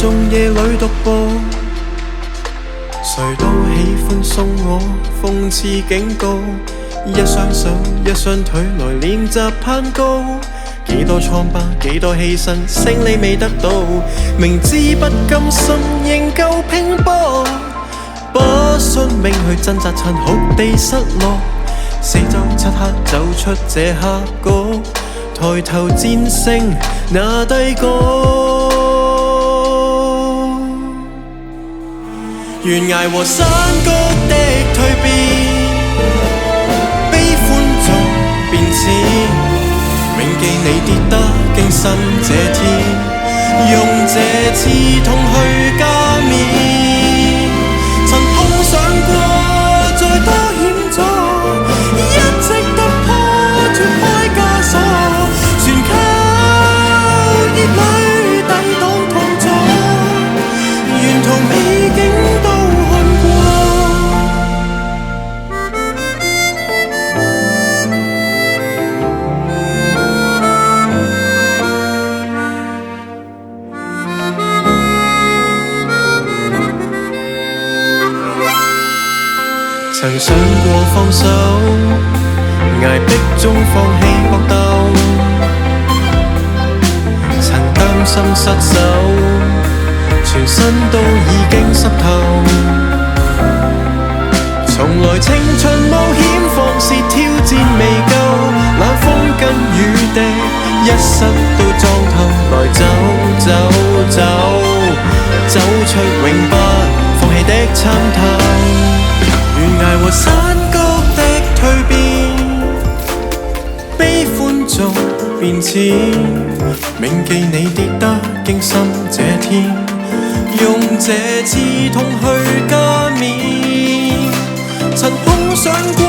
眾夜裏獨步，誰都喜歡送我諷刺警告，一雙手一雙腿來練習攀高，幾多瘡疤幾多犧牲，勝利未得到，明知不甘心仍舊拼搏，不信命去掙扎殘酷地失落，四周漆黑走出這峽谷，抬頭戰勝那低谷。懸崖和山谷的蛻變，悲歡中變遷，銘記你跌得驚心這天，用這刺痛去加冕。曾碰上過再多險阻，一直突破脫開枷鎖，全靠熱淚抵擋痛楚，沿途美景都看過。曾想過放手，捱迫中放棄搏鬥，曾擔心失手，全身都已經濕透。從來青春冒險放肆挑戰未夠，冷風跟雨滴一失都裝透，來走走走，走出永不放棄的參透。懸崖和山谷的蛻變，悲歡中變遷，銘記你跌得驚心這天，用這刺痛去加冕。曾碰上過